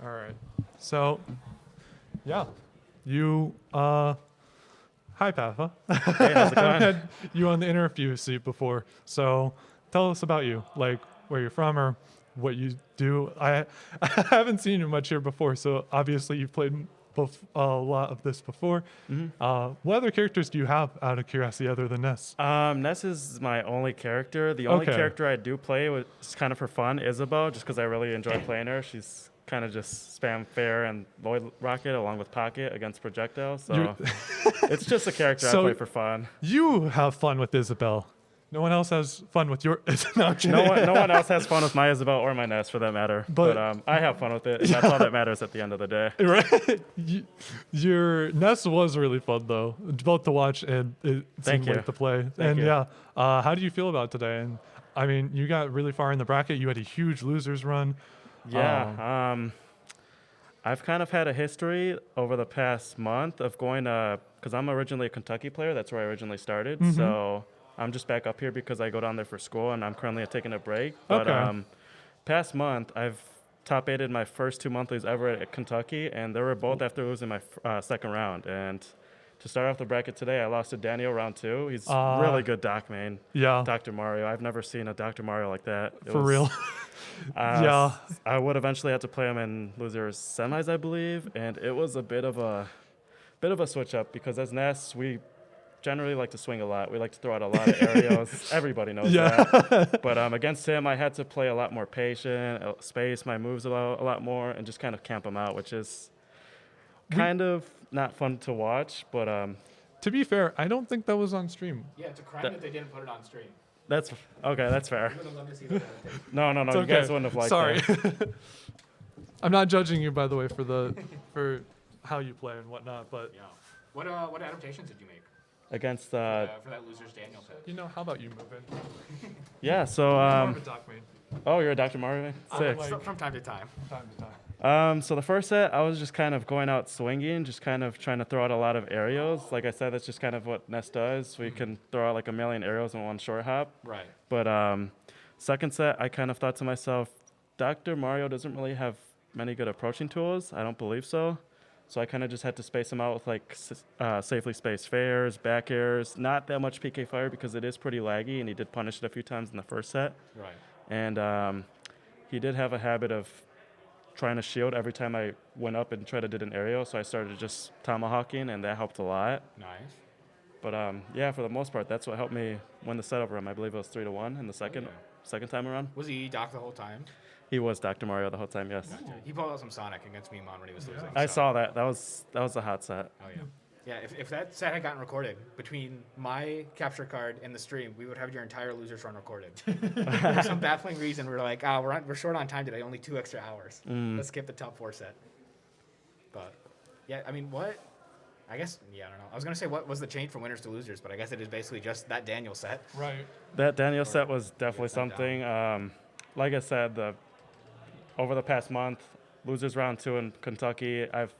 All right. So, yeah, you, hi, Pafa. Hey, how's it going? I've had you on the interview seat before. So, tell us about you, like where you're from or what you do. I haven't seen you much here before, so obviously you've played a lot of this before. What other characters do you have, out of curiosity, other than Ness? Ness is my only character. The only Okay. character I do play was kind of for fun, Isabel, just because I really enjoy playing her. She's kind of just spam fair and Lloyd Rocket along with Pocket against Projectile. So it's just a character I play for fun. You have fun with Isabel. No one else has fun with your. No one else has fun with my Isabel or my Ness for that matter. But I have fun with it. And that's all that matters at the end of the day. Right. Your Ness was really fun though, both to watch and it seemed like to play. Thank you. Yeah, how do you feel about today? And I mean, you got really far in the bracket. You had a huge losers run. Yeah. I've kind of had a history over the past month of going because I'm originally a Kentucky player. That's where I originally started. Mm-hmm. So I'm just back up here because I go down there for school, and I'm currently taking a break. But past month, I've top 8'd my first 2 monthlies ever at Kentucky, and they were both after losing my second round. And to start off the bracket today, I lost to Daniel round 2. He's really good doc main. Yeah. Dr. Mario. I've never seen a Dr. Mario like that. For real. Yeah. I would eventually have to play him in losers semis, I believe, and it was a bit of a switch up because as Ness, we generally like to swing a lot. We like to throw out a lot of aerials. Everybody knows that. But against him, I had to play a lot more patient, space my moves a lot more, and just kind of camp him out, which is kind of not fun to watch. But to be fair, I don't think that was on stream. Yeah, it's a crime that they didn't put it on stream. That's okay. That's fair. We would have loved to see that. No. It's You okay. guys wouldn't have liked Sorry. that. I'm not judging you, by the way, for how you play and whatnot. But Yeah. What adaptations did you make Against for that losers Daniel set? you know, how about you move in? yeah. So More of a doc main. oh, you're a Dr. Mario? Sick. like- From time to time. Time to time. So the first set, I was just kind of going out swinging, just kind of trying to throw out a lot of aerials. Like I said, that's just kind of what Ness does. We can throw out like a million aerials in one short hop. Right. But second set, I kind of thought to myself, Dr. Mario doesn't really have many good approaching tools. I don't believe so. So I kind of just had to space him out with like safely spaced fairs, back airs, not that much PK fire because it is pretty laggy, and he did punish it a few times in the first set. Right. And he did have a habit of trying to shield every time I went up and tried to did an aerial, so I started just tomahawking, and that helped a lot. Nice. But yeah, for the most part, that's what helped me win the set over him. I believe it was 3-1 in the second time around. Was he Doc the whole time? He was Dr. Mario the whole time, yes. He pulled out some Sonic against Mimon when he was losing. I so- saw that. That was a hot set. Oh yeah. Yeah, if that set had gotten recorded, between my capture card and the stream, we would have your entire losers run recorded. For some baffling reason, we're like, we're short on time today, only 2 extra hours. Let's skip the top 4 set. But, yeah, I mean, what? I guess, I don't know. I was going to say, what was the change from winners to losers? But I guess it is basically just that Daniel set. Right. That Daniel set was definitely something. Like I said, over the past month, losers round 2 in Kentucky, I've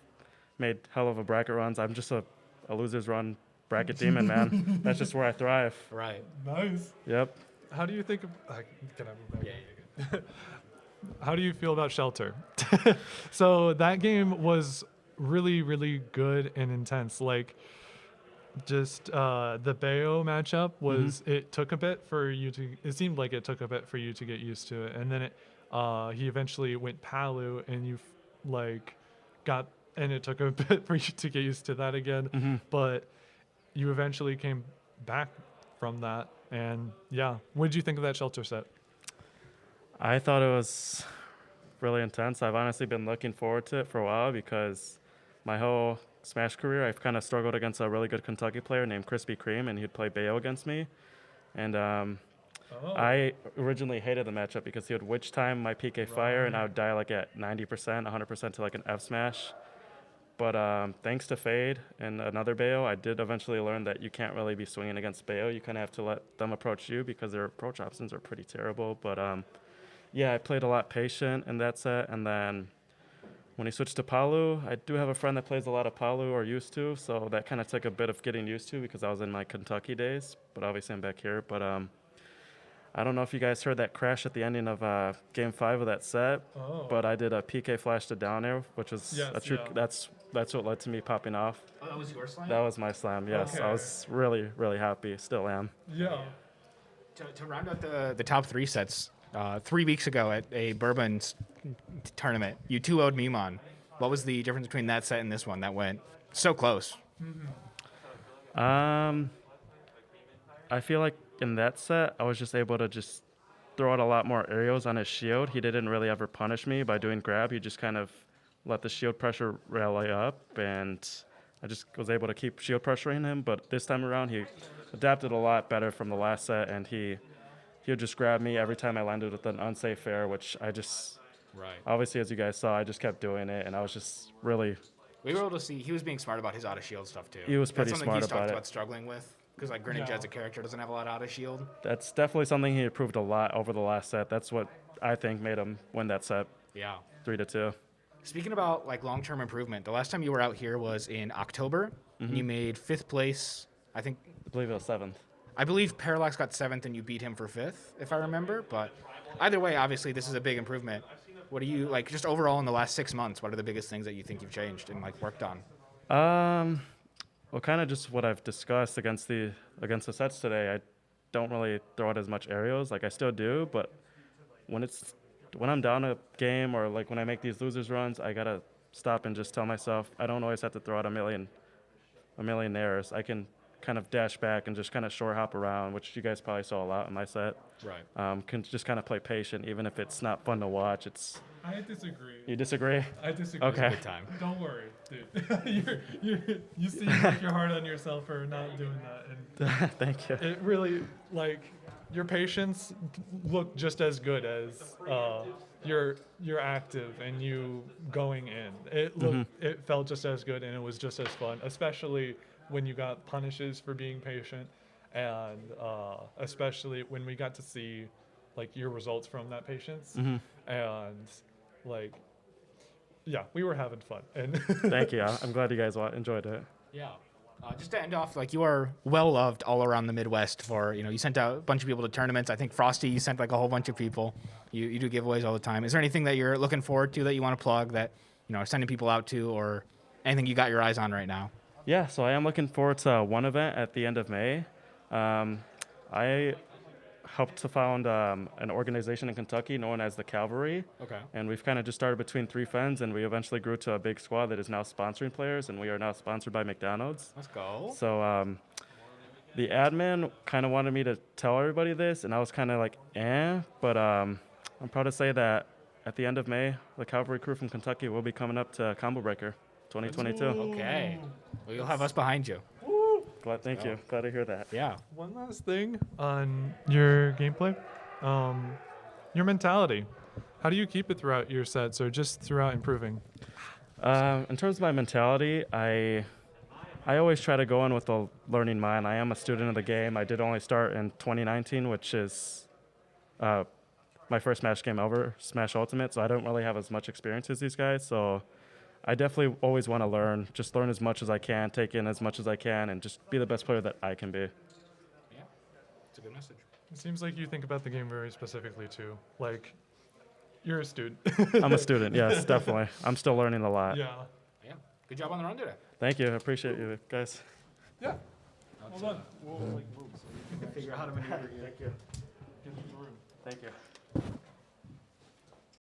made hell of a bracket runs. I'm just a losers run bracket demon, man. That's just where I thrive. Right. Nice. Yep. How do you think of, can I move back? Yeah, you're good. How do you feel about Shelter? So that game was really, really good and intense. Like, just the Bayo matchup was, it took a bit for you to, it seemed like it took a bit for you to get used to it. And then he eventually went Palu, and you and it took a bit for you to get used to that again. But you eventually came back from that. And yeah, what did you think of that Shelter set? I thought it was really intense. I've honestly been looking forward to it for a while because my whole Smash career, I've kind of struggled against a really good Kentucky player named Krispy Kreme, and he'd play Bayo against me. And I originally hated the matchup because he would witch time my PK fire, and I would die like at 90%, 100% to like an F smash. But thanks to Fade and another Bayo, I did eventually learn that you can't really be swinging against Bayo. You kind of have to let them approach you because their approach options are pretty terrible. But yeah, I played a lot patient in that set. And then when he switched to Palu, I do have a friend that plays a lot of Palu or used to. So that kind of took a bit of getting used to because I was in my Kentucky days. But obviously I'm back here. But I don't know if you guys heard that crash at the ending of Game 5 of that set, but I did a PK flash to down air, which was a true. That's what led to me popping off. Oh, that was your slam? That was my slam. Yes, Okay. I was really, really happy. Still am. Yeah. To round out the top 3 sets, 3 weeks ago at a Bourbon tournament, you 2-0'd Mimon. What was the difference between that set and this one that went so close? I feel like in that set, I was just able to just throw out a lot more aerials on his shield. He didn't really ever punish me by doing grab. He just kind of let the shield pressure rally up, and I just was able to keep shield pressuring him. But this time around, he adapted a lot better from the last set, and he would just grab me every time I landed with an unsafe fair, which I just, obviously, as you guys saw, I just kept doing it, and I was just really... We were able to see he was being smart about his out of shield stuff too. He was pretty That's smart something he's about talked it. about struggling with because like Greninja as a character doesn't have a lot out of shield. That's definitely something he improved a lot over the last set. That's what I think made him win that set Yeah. 3-2. Speaking about like long-term improvement, the last time you were out here was in October. And you made 5th place. I believe it was 7th. I believe Parallax got 7th and you beat him for 5th, if I remember. But either way, obviously this is a big improvement. What do you like just overall in the last 6 months? What are the biggest things that you think you've changed and like worked on? Well, kind of just what I've discussed against the sets today. I don't really throw out as much aerials. Like I still do, but when I'm down a game or like when I make these losers runs, I gotta stop and just tell myself I don't always have to throw out a million airs. I can kind of dash back and just kind of short hop around, which you guys probably saw a lot in my set. Right. Can just kind of play patient, even if it's not fun to watch. I disagree. You disagree? I disagree. Okay. Good time. Don't worry, dude. You seem like you're hard on yourself for not doing that. And Thank you. it really, like, your patience looked just as good as you're active and you going in. It felt just as good and it was just as fun, especially when you got punishes for being patient, and especially when we got to see like your results from that patience, and like, yeah, we were having fun. And Thank you. I'm glad you guys enjoyed it. Yeah. Just to end off, like you are well loved all around the Midwest for, you sent out a bunch of people to tournaments. I think Frosty, you sent like a whole bunch of people. You do giveaways all the time. Is there anything that you're looking forward to that you want to plug that, are sending people out to, or anything you got your eyes on right now? Yeah, so I am looking forward to one event at the end of May. I helped to found an organization in Kentucky known as the Cavalry. Okay. And we've kind of just started between 3 friends, and we eventually grew to a big squad that is now sponsoring players, and we are now sponsored by McDonald's. Let's go. So the admin kind of wanted me to tell everybody this, and I was kind of like, but I'm proud to say that at the end of May, the Cavalry crew from Kentucky will be coming up to Combo Breaker 2022. Okay. Well, you'll have us behind you. Thank you. Glad to hear that. Yeah. one last thing on your gameplay, your mentality. How do you keep it throughout your sets or just throughout improving? In terms of my mentality, I always try to go in with a learning mind. I am a student of the game. I did only start in 2019, which is my first Smash game ever, Smash Ultimate, so I don't really have as much experience as these guys. So I definitely always want to learn, just learn as much as I can, take in as much as I can, and just be the best player that I can be. Yeah. It's a good message. It seems like you think about the game very specifically too. Like, you're a student. I'm a student, yes, definitely. I'm still learning a lot. Yeah. Yeah. Good job on the run today. Thank you. I appreciate you guys. Yeah. Well done. Figure out how to maneuver you. Thank you. Get into the room. Thank you.